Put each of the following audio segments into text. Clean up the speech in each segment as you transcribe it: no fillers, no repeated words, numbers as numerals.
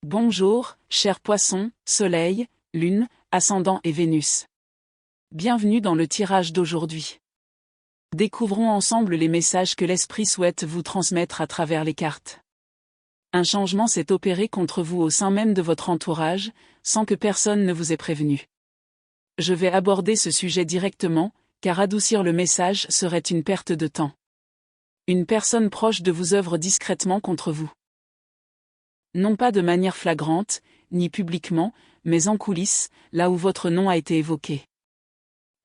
Bonjour, chers poissons, Soleil, Lune, Ascendant et Vénus. Bienvenue dans le tirage d'aujourd'hui. Découvrons ensemble les messages que l'esprit souhaite vous transmettre à travers les cartes. Un changement s'est opéré contre vous au sein même de votre entourage, sans que personne ne vous ait prévenu. Je vais aborder ce sujet directement, car adoucir le message serait une perte de temps. Une personne proche de vous œuvre discrètement contre vous. Non pas de manière flagrante, ni publiquement, mais en coulisses, là où votre nom a été évoqué.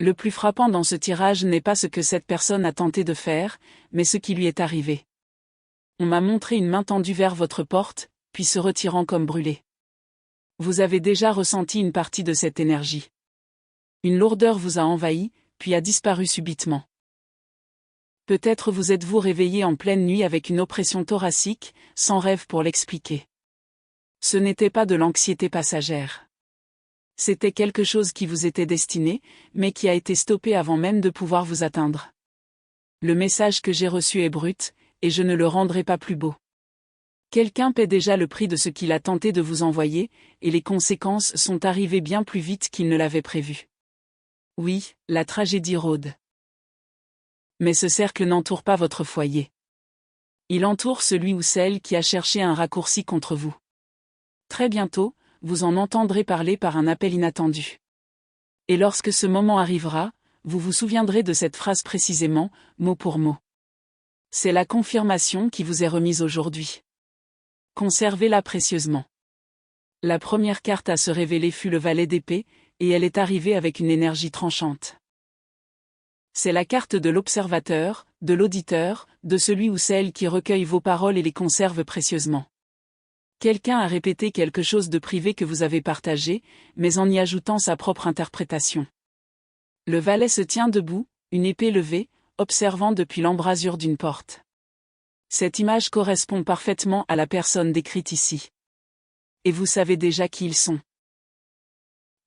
Le plus frappant dans ce tirage n'est pas ce que cette personne a tenté de faire, mais ce qui lui est arrivé. On m'a montré une main tendue vers votre porte, puis se retirant comme brûlée. Vous avez déjà ressenti une partie de cette énergie. Une lourdeur vous a envahi, puis a disparu subitement. Peut-être vous êtes-vous réveillé en pleine nuit avec une oppression thoracique, sans rêve pour l'expliquer. Ce n'était pas de l'anxiété passagère. C'était quelque chose qui vous était destiné, mais qui a été stoppé avant même de pouvoir vous atteindre. Le message que j'ai reçu est brut, et je ne le rendrai pas plus beau. Quelqu'un paie déjà le prix de ce qu'il a tenté de vous envoyer, et les conséquences sont arrivées bien plus vite qu'il ne l'avait prévu. Oui, la tragédie rôde. Mais ce cercle n'entoure pas votre foyer. Il entoure celui ou celle qui a cherché un raccourci contre vous. Très bientôt, vous en entendrez parler par un appel inattendu. Et lorsque ce moment arrivera, vous vous souviendrez de cette phrase précisément, mot pour mot. C'est la confirmation qui vous est remise aujourd'hui. Conservez-la précieusement. La première carte à se révéler fut le valet d'épée, et elle est arrivée avec une énergie tranchante. C'est la carte de l'observateur, de l'auditeur, de celui ou celle qui recueille vos paroles et les conserve précieusement. Quelqu'un a répété quelque chose de privé que vous avez partagé, mais en y ajoutant sa propre interprétation. Le valet se tient debout, une épée levée, observant depuis l'embrasure d'une porte. Cette image correspond parfaitement à la personne décrite ici. Et vous savez déjà qui ils sont.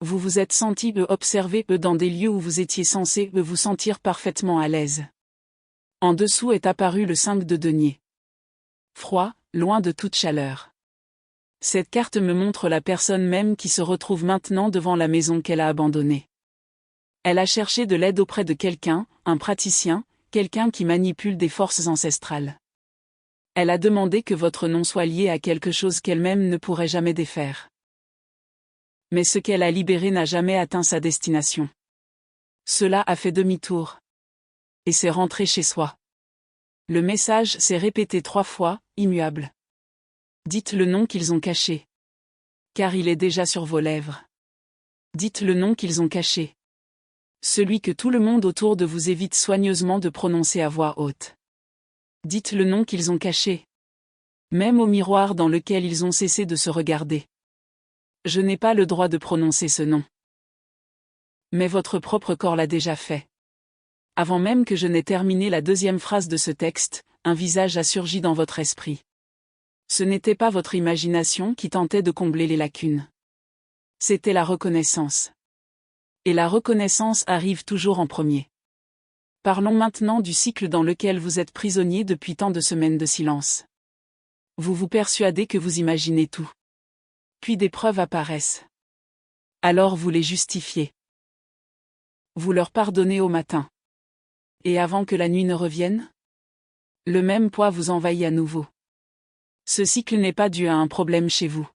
Vous vous êtes senti observé dans des lieux où vous étiez censé vous sentir parfaitement à l'aise. En dessous est apparu le 5 de denier. Froid, loin de toute chaleur. Cette carte me montre la personne même qui se retrouve maintenant devant la maison qu'elle a abandonnée. Elle a cherché de l'aide auprès de quelqu'un, un praticien, quelqu'un qui manipule des forces ancestrales. Elle a demandé que votre nom soit lié à quelque chose qu'elle-même ne pourrait jamais défaire. Mais ce qu'elle a libéré n'a jamais atteint sa destination. Cela a fait demi-tour. Et c'est rentré chez soi. Le message s'est répété 3 fois, immuable. Dites le nom qu'ils ont caché. Car il est déjà sur vos lèvres. Dites le nom qu'ils ont caché. Celui que tout le monde autour de vous évite soigneusement de prononcer à voix haute. Dites le nom qu'ils ont caché. Même au miroir dans lequel ils ont cessé de se regarder. Je n'ai pas le droit de prononcer ce nom. Mais votre propre corps l'a déjà fait. Avant même que je n'ai terminé la 2e phrase de ce texte, un visage a surgi dans votre esprit. Ce n'était pas votre imagination qui tentait de combler les lacunes. C'était la reconnaissance. Et la reconnaissance arrive toujours en premier. Parlons maintenant du cycle dans lequel vous êtes prisonnier depuis tant de semaines de silence. Vous vous persuadez que vous imaginez tout. Puis des preuves apparaissent. Alors vous les justifiez. Vous leur pardonnez au matin. Et avant que la nuit ne revienne? Le même poids vous envahit à nouveau. Ce cycle n'est pas dû à un problème chez vous.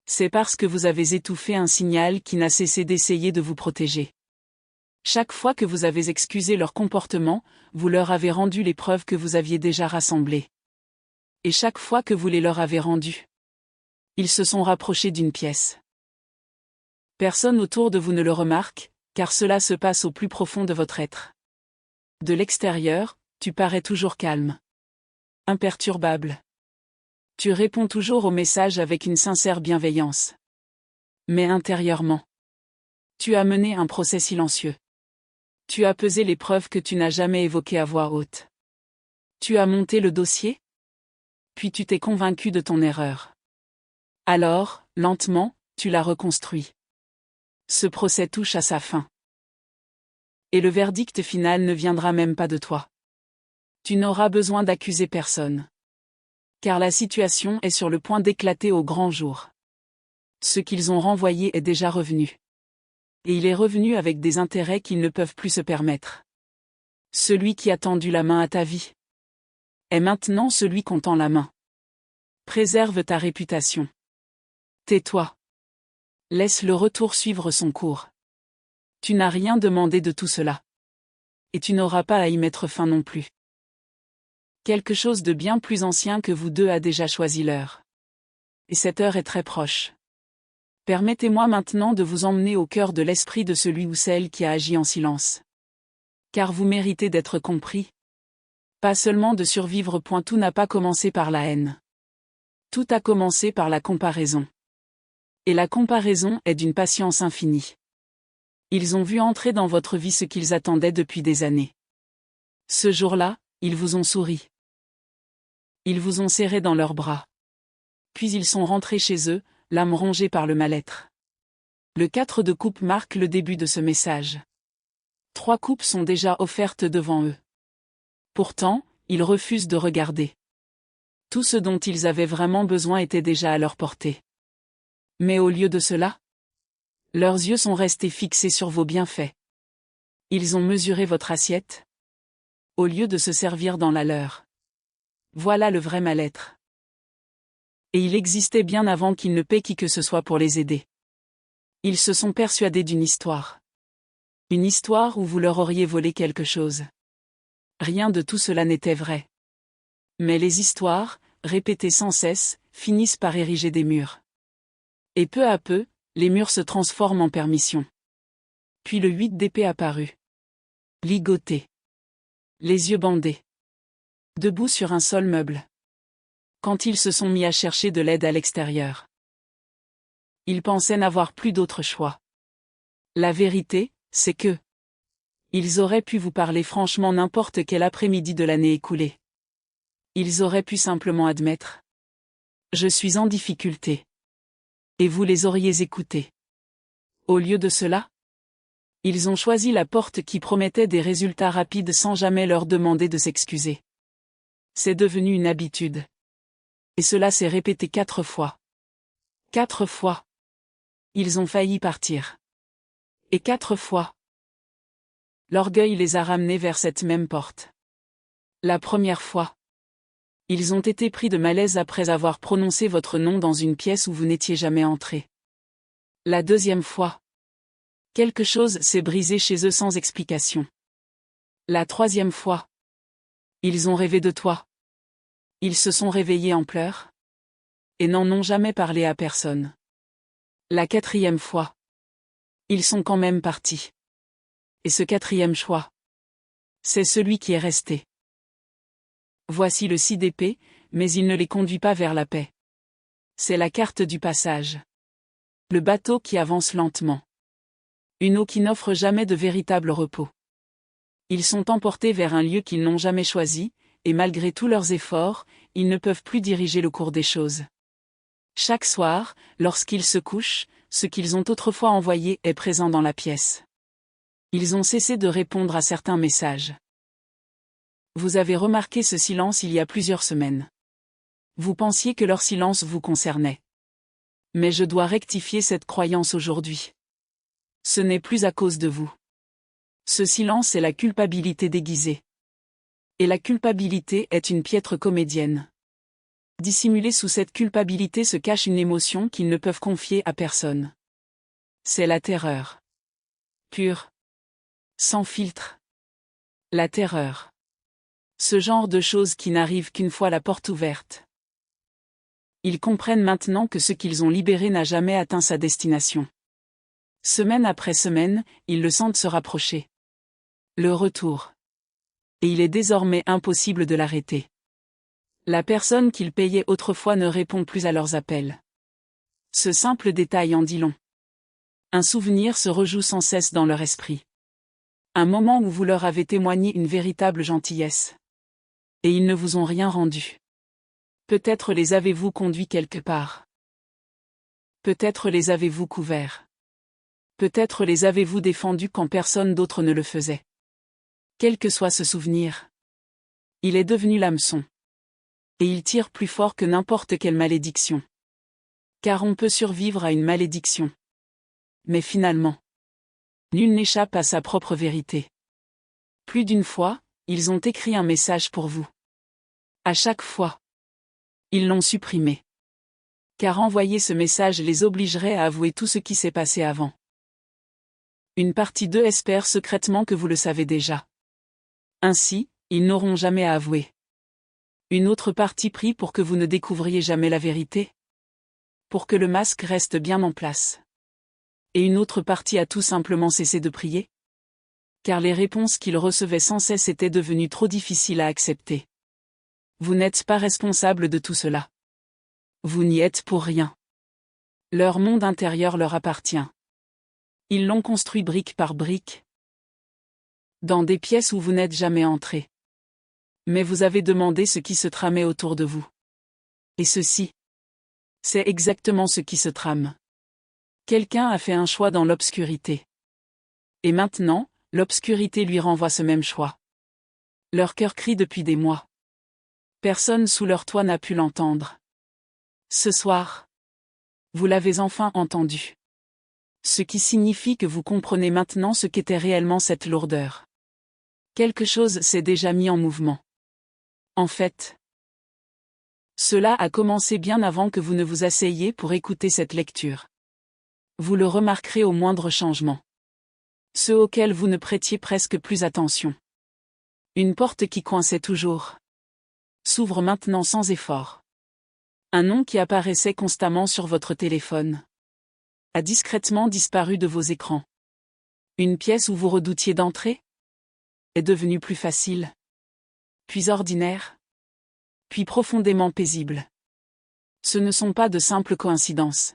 C'est parce que vous avez étouffé un signal qui n'a cessé d'essayer de vous protéger. Chaque fois que vous avez excusé leur comportement, vous leur avez rendu les preuves que vous aviez déjà rassemblées. Et chaque fois que vous les leur avez rendues, ils se sont rapprochés d'une pièce. Personne autour de vous ne le remarque, car cela se passe au plus profond de votre être. De l'extérieur, tu parais toujours calme. Imperturbable. Tu réponds toujours aux messages avec une sincère bienveillance. Mais intérieurement, tu as mené un procès silencieux. Tu as pesé les preuves que tu n'as jamais évoquées à voix haute. Tu as monté le dossier? Puis tu t'es convaincu de ton erreur. Alors, lentement, tu l'as reconstruit. Ce procès touche à sa fin. Et le verdict final ne viendra même pas de toi. Tu n'auras besoin d'accuser personne. Car la situation est sur le point d'éclater au grand jour. Ce qu'ils ont renvoyé est déjà revenu. Et il est revenu avec des intérêts qu'ils ne peuvent plus se permettre. Celui qui a tendu la main à ta vie est maintenant celui qu'on tend la main. Préserve ta réputation. Tais-toi. Laisse le retour suivre son cours. Tu n'as rien demandé de tout cela. Et tu n'auras pas à y mettre fin non plus. Quelque chose de bien plus ancien que vous deux a déjà choisi l'heure. Et cette heure est très proche. Permettez-moi maintenant de vous emmener au cœur de l'esprit de celui ou celle qui a agi en silence. Car vous méritez d'être compris. Pas seulement de survivre. Tout n'a pas commencé par la haine. Tout a commencé par la comparaison. Et la comparaison est d'une patience infinie. Ils ont vu entrer dans votre vie ce qu'ils attendaient depuis des années. Ce jour-là, ils vous ont souri. Ils vous ont serré dans leurs bras. Puis ils sont rentrés chez eux, l'âme rongée par le mal-être. Le 4 de coupe marque le début de ce message. 3 coupes sont déjà offertes devant eux. Pourtant, ils refusent de regarder. Tout ce dont ils avaient vraiment besoin était déjà à leur portée. Mais au lieu de cela, leurs yeux sont restés fixés sur vos bienfaits. Ils ont mesuré votre assiette, au lieu de se servir dans la leur. Voilà le vrai mal-être. Et il existait bien avant qu'ils ne paient qui que ce soit pour les aider. Ils se sont persuadés d'une histoire. Une histoire où vous leur auriez volé quelque chose. Rien de tout cela n'était vrai. Mais les histoires, répétées sans cesse, finissent par ériger des murs. Et peu à peu, les murs se transforment en permission. Puis le 8 d'épée apparut. Ligoté. Les yeux bandés. Debout sur un sol meuble. Quand ils se sont mis à chercher de l'aide à l'extérieur. Ils pensaient n'avoir plus d'autre choix. La vérité, c'est que ils auraient pu vous parler franchement n'importe quel après-midi de l'année écoulée. Ils auraient pu simplement admettre. Je suis en difficulté. Et vous les auriez écoutés. Au lieu de cela, ils ont choisi la porte qui promettait des résultats rapides sans jamais leur demander de s'excuser. C'est devenu une habitude. Et cela s'est répété 4 fois. 4 fois. Ils ont failli partir. Et 4 fois. L'orgueil les a ramenés vers cette même porte. La première fois. Ils ont été pris de malaise après avoir prononcé votre nom dans une pièce où vous n'étiez jamais entré. La deuxième fois. Quelque chose s'est brisé chez eux sans explication. La troisième fois. Ils ont rêvé de toi. Ils se sont réveillés en pleurs. Et n'en ont jamais parlé à personne. La quatrième fois. Ils sont quand même partis. Et ce quatrième choix. C'est celui qui est resté. Voici le 6 d'épée, mais il ne les conduit pas vers la paix. C'est la carte du passage. Le bateau qui avance lentement. Une eau qui n'offre jamais de véritable repos. Ils sont emportés vers un lieu qu'ils n'ont jamais choisi, et malgré tous leurs efforts, ils ne peuvent plus diriger le cours des choses. Chaque soir, lorsqu'ils se couchent, ce qu'ils ont autrefois envoyé est présent dans la pièce. Ils ont cessé de répondre à certains messages. Vous avez remarqué ce silence il y a plusieurs semaines. Vous pensiez que leur silence vous concernait. Mais je dois rectifier cette croyance aujourd'hui. Ce n'est plus à cause de vous. Ce silence est la culpabilité déguisée. Et la culpabilité est une piètre comédienne. Dissimulée sous cette culpabilité se cache une émotion qu'ils ne peuvent confier à personne. C'est la terreur. Pure. Sans filtre. La terreur. Ce genre de choses qui n'arrivent qu'une fois la porte ouverte. Ils comprennent maintenant que ce qu'ils ont libéré n'a jamais atteint sa destination. Semaine après semaine, ils le sentent se rapprocher. Le retour. Et il est désormais impossible de l'arrêter. La personne qu'ils payaient autrefois ne répond plus à leurs appels. Ce simple détail en dit long. Un souvenir se rejoue sans cesse dans leur esprit. Un moment où vous leur avez témoigné une véritable gentillesse. Et ils ne vous ont rien rendu. Peut-être les avez-vous conduits quelque part. Peut-être les avez-vous couverts. Peut-être les avez-vous défendus quand personne d'autre ne le faisait. Quel que soit ce souvenir, il est devenu l'hameçon. Et il tire plus fort que n'importe quelle malédiction. Car on peut survivre à une malédiction. Mais finalement, nul n'échappe à sa propre vérité. Plus d'une fois, ils ont écrit un message pour vous. À chaque fois, ils l'ont supprimé. Car envoyer ce message les obligerait à avouer tout ce qui s'est passé avant. Une partie d'eux espère secrètement que vous le savez déjà. Ainsi, ils n'auront jamais à avouer. Une autre partie prie pour que vous ne découvriez jamais la vérité. Pour que le masque reste bien en place. Et une autre partie a tout simplement cessé de prier. Car les réponses qu'ils recevaient sans cesse étaient devenues trop difficiles à accepter. Vous n'êtes pas responsable de tout cela. Vous n'y êtes pour rien. Leur monde intérieur leur appartient. Ils l'ont construit brique par brique. Dans des pièces où vous n'êtes jamais entré. Mais vous avez demandé ce qui se tramait autour de vous. Et ceci. C'est exactement ce qui se trame. Quelqu'un a fait un choix dans l'obscurité. Et maintenant, l'obscurité lui renvoie ce même choix. Leur cœur crie depuis des mois. Personne sous leur toit n'a pu l'entendre. Ce soir, vous l'avez enfin entendu. Ce qui signifie que vous comprenez maintenant ce qu'était réellement cette lourdeur. Quelque chose s'est déjà mis en mouvement. En fait, cela a commencé bien avant que vous ne vous asseyiez pour écouter cette lecture. Vous le remarquerez au moindre changement. Ceux auxquels vous ne prêtiez presque plus attention. Une porte qui coinçait toujours. S'ouvre maintenant sans effort. Un nom qui apparaissait constamment sur votre téléphone. A discrètement disparu de vos écrans. Une pièce où vous redoutiez d'entrer est devenue plus facile. Puis ordinaire. Puis profondément paisible. Ce ne sont pas de simples coïncidences.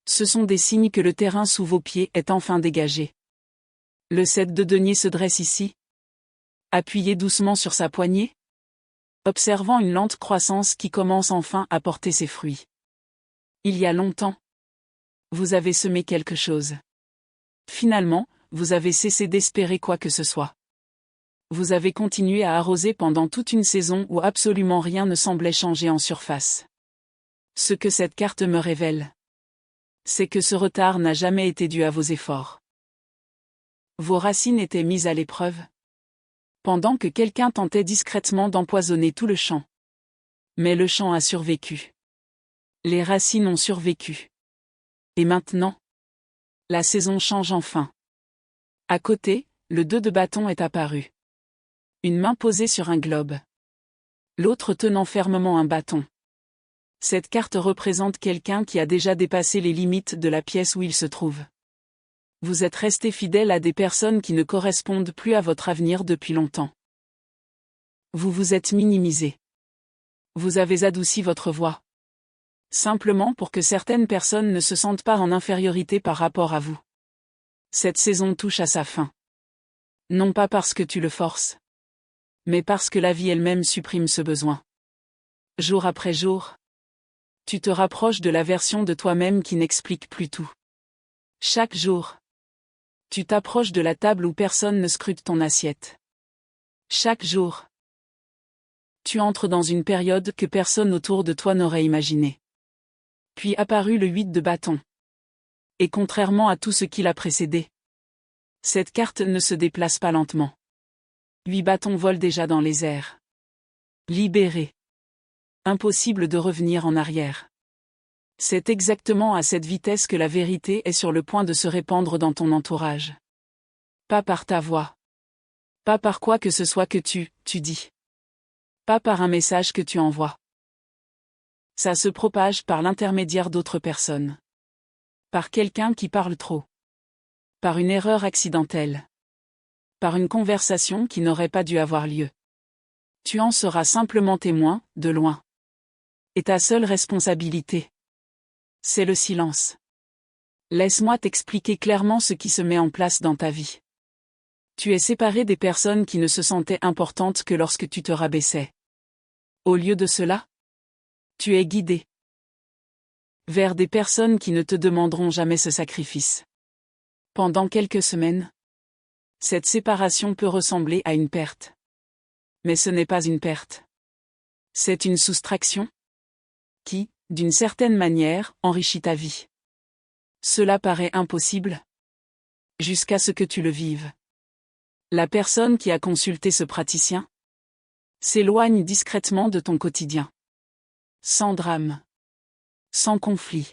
Ce sont des signes que le terrain sous vos pieds est enfin dégagé. Le 7 de denier se dresse ici. Appuyé doucement sur sa poignée. Observant une lente croissance qui commence enfin à porter ses fruits. Il y a longtemps. Vous avez semé quelque chose. Finalement, vous avez cessé d'espérer quoi que ce soit. Vous avez continué à arroser pendant toute une saison où absolument rien ne semblait changer en surface. Ce que cette carte me révèle, c'est que ce retard n'a jamais été dû à vos efforts. Vos racines étaient mises à l'épreuve. Pendant que quelqu'un tentait discrètement d'empoisonner tout le champ. Mais le champ a survécu. Les racines ont survécu. Et maintenant, la saison change enfin. À côté, le 2 de bâton est apparu. Une main posée sur un globe. L'autre tenant fermement un bâton. Cette carte représente quelqu'un qui a déjà dépassé les limites de la pièce où il se trouve. Vous êtes resté fidèle à des personnes qui ne correspondent plus à votre avenir depuis longtemps. Vous vous êtes minimisé. Vous avez adouci votre voix. Simplement pour que certaines personnes ne se sentent pas en infériorité par rapport à vous. Cette saison touche à sa fin. Non pas parce que tu le forces. Mais parce que la vie elle-même supprime ce besoin. Jour après jour, tu te rapproches de la version de toi-même qui n'explique plus tout. Chaque jour, tu t'approches de la table où personne ne scrute ton assiette. Chaque jour, tu entres dans une période que personne autour de toi n'aurait imaginée. Puis apparut le 8 de bâton. Et contrairement à tout ce qui l'a précédé, cette carte ne se déplace pas lentement. 8 bâtons volent déjà dans les airs. Libéré. Impossible de revenir en arrière. C'est exactement à cette vitesse que la vérité est sur le point de se répandre dans ton entourage. Pas par ta voix. Pas par quoi que ce soit que tu dis. Pas par un message que tu envoies. Ça se propage par l'intermédiaire d'autres personnes. Par quelqu'un qui parle trop. Par une erreur accidentelle. Par une conversation qui n'aurait pas dû avoir lieu. Tu en seras simplement témoin, de loin. Et ta seule responsabilité, c'est le silence. Laisse-moi t'expliquer clairement ce qui se met en place dans ta vie. Tu es séparé des personnes qui ne se sentaient importantes que lorsque tu te rabaissais. Au lieu de cela, tu es guidé vers des personnes qui ne te demanderont jamais ce sacrifice. Pendant quelques semaines, cette séparation peut ressembler à une perte. Mais ce n'est pas une perte. C'est une soustraction qui, d'une certaine manière, enrichit ta vie. Cela paraît impossible jusqu'à ce que tu le vives. La personne qui a consulté ce praticien s'éloigne discrètement de ton quotidien. Sans drame. Sans conflit.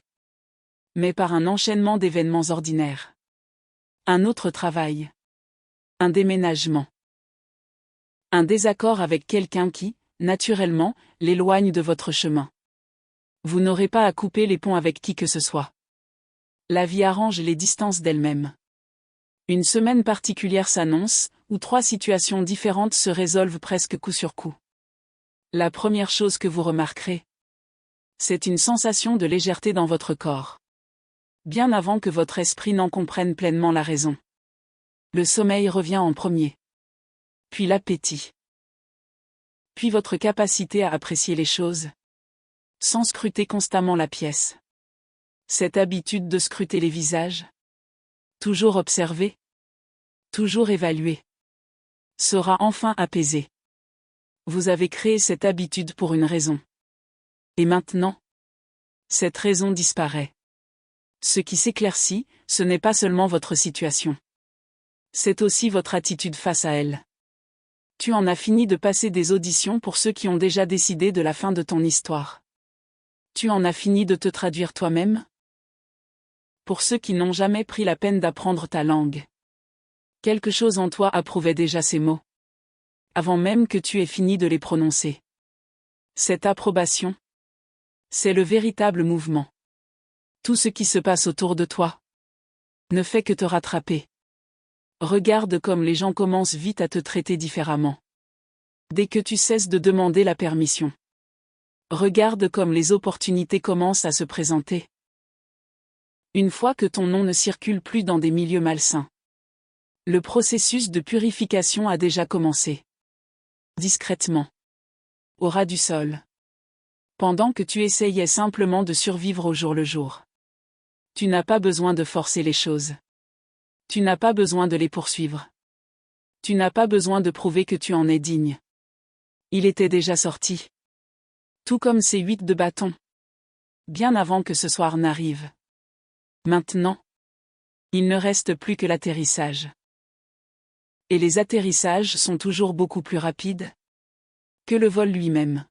Mais par un enchaînement d'événements ordinaires. Un autre travail. Un déménagement. Un désaccord avec quelqu'un qui, naturellement, l'éloigne de votre chemin. Vous n'aurez pas à couper les ponts avec qui que ce soit. La vie arrange les distances d'elle-même. Une semaine particulière s'annonce, où 3 situations différentes se résolvent presque coup sur coup. La première chose que vous remarquerez, c'est une sensation de légèreté dans votre corps. Bien avant que votre esprit n'en comprenne pleinement la raison. Le sommeil revient en premier. Puis l'appétit. Puis votre capacité à apprécier les choses, sans scruter constamment la pièce. Cette habitude de scruter les visages, toujours observer, toujours évaluer, sera enfin apaisée. Vous avez créé cette habitude pour une raison. Et maintenant, cette raison disparaît. Ce qui s'éclaircit, ce n'est pas seulement votre situation. C'est aussi votre attitude face à elle. Tu en as fini de passer des auditions pour ceux qui ont déjà décidé de la fin de ton histoire. Tu en as fini de te traduire toi-même? Pour ceux qui n'ont jamais pris la peine d'apprendre ta langue. Quelque chose en toi approuvait déjà ces mots. Avant même que tu aies fini de les prononcer. Cette approbation, c'est le véritable mouvement. Tout ce qui se passe autour de toi ne fait que te rattraper. Regarde comme les gens commencent vite à te traiter différemment. Dès que tu cesses de demander la permission. Regarde comme les opportunités commencent à se présenter. Une fois que ton nom ne circule plus dans des milieux malsains. Le processus de purification a déjà commencé. Discrètement. Au ras du sol. Pendant que tu essayais simplement de survivre au jour le jour. Tu n'as pas besoin de forcer les choses. Tu n'as pas besoin de les poursuivre. Tu n'as pas besoin de prouver que tu en es digne. Il était déjà sorti. Tout comme ces 8 de bâton. Bien avant que ce soir n'arrive. Maintenant, il ne reste plus que l'atterrissage. Et les atterrissages sont toujours beaucoup plus rapides que le vol lui-même.